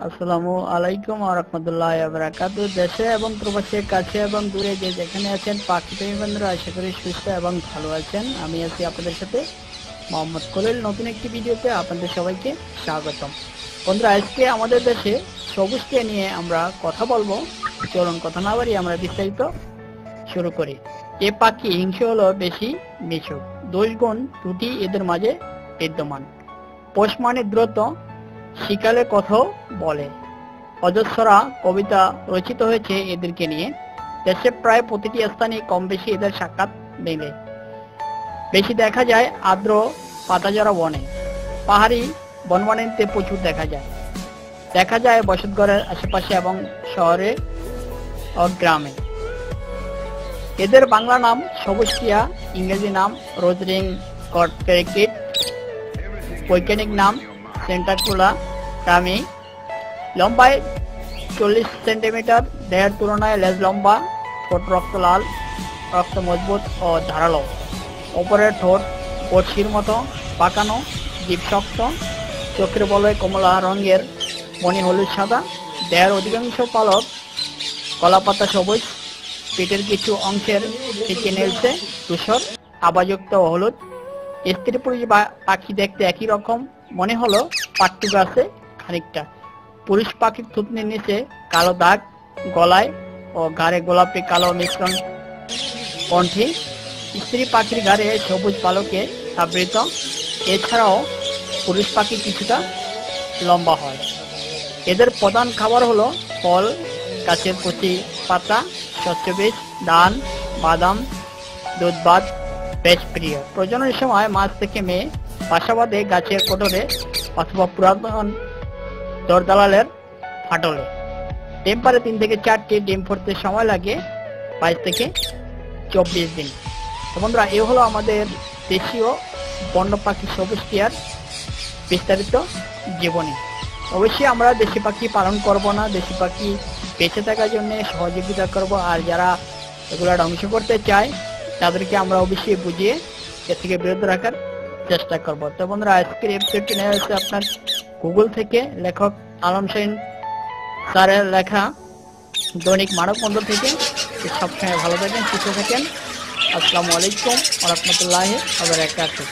আসসালামু আলাইকুম ওয়া রাহমাতুল্লাহি ওয়া বারাকাতুহু। দেশে এবং প্রবাসের কাছে এবং দূরে যে যেখানে আছেন পাখি প্রেমী বন্ধুরা, আশা করি সুস্থ এবং ভালো আছেন। আমি আছি আপনাদের সাথে মোহাম্মদ খলিল। নতুন একটি ভিডিওতে আপনাদের সবাইকে স্বাগতম। বন্ধুরা, আজকে আমাদের দেশে সবুজকে নিয়ে আমরা কথা বলবো। চলুন কথা না বাড়িয়ে আমরা বিস্তারিত শুরু করি। এ পাখি হিংসা হলো বেশি মিশুক, দোষ গুণ ত্রুটি এদের মাঝে বিদ্যমান। পোষ মানে দ্রুত, শিকালে কথাও বলে। অজস্রা কবিতা রচিত হয়েছে এদেরকে নিয়ে। দেশে প্রায় প্রতিটি স্থানে কম বেশি এদের সাক্ষাৎ মেলে। বেশি দেখা যায় আর্দ্র পাতাঝরা বনে, পাহাড়ি বনমানিতে প্রচুর দেখা যায় বসতঘরের আশেপাশে এবং শহরে ও গ্রামে। এদের বাংলা নাম সবুজ টিয়া, ইংরেজি নাম রোজ রিং ক্রিকেট, বৈজ্ঞানিক নাম সেন্টাকুলা টামি। লম্বায় 40 সেন্টিমিটার, দেহের তুলনায় লেজ লম্বা, ঠোঁট রক্ত লাল, রক্ত মজবুত ও ধারালো। ওপরের ঠোঁট বড়শির মতো পাকানো, জিভ শক্ত, চোখের বলয় কমলা রঙের, মণি হলুদ সাদা। দেহের অধিকাংশ পালক কলাপাতা সবুজ, পেটের কিছু অংশের থেকে নেলছে ধূসর আবাযুক্ত হলুদ। স্ত্রী পুরুষ পাখি দেখতে একই রকম মনে হলো পাট্টু গাছে খানিকটা। পুরুষ পাখির থুতনির নিচে কালো দাগ, গলায় ও ঘাড়ে গোলাপি কালো মিশ্রণ কণ্ঠে। স্ত্রী পাখির ঘাড়ে সবুজ পালকে আবৃত। এছাড়াও পুরুষ পাখি কিছুটা লম্বা হয়। এদের প্রধান খাবার হলো ফল, গাছের কচি পাতা, শস্য বীজ, ধান, বাদাম, দুধ ভাত বেশ প্রিয়। প্রজননের সময় মাছ থেকে মেয়ে বাসা বাঁধে গাছের কোটরে অথবা পুরাতন দরদালালের ফাটলে। ডিম পারে 3 থেকে 4টি, ডিম ফুটতে সময় লাগে 22 থেকে 24 দিন। তো বন্ধুরা, এ হলো আমাদের দেশীয় বন্য পাখি সবুজ টিয়ার বিস্তারিত জীবনী। অবশ্যই আমরা দেশি পাখি পালন করব না, দেশি পাখি বেঁচে থাকার জন্য সহযোগিতা করব। আর যারা এগুলা ধ্বংস করতে চায় তাদেরকে আমরা অবশ্যই বুঝিয়ে এর থেকে বিরত রাখার চেষ্টা করব। তো বন্ধুরা, আজকের এপিসোডটি নেওয়া হয়েছে আপনার গুগল থেকে, লেখক আলম শাহীন স্যারের লেখা দৈনিক মানববন্ধন থেকে। সবসময় ভালো থাকেন, সুস্থ থাকেন। আসসালামু আলাইকুম ওয়া রাহমাতুল্লাহি ওয়া বারাকাতুহু।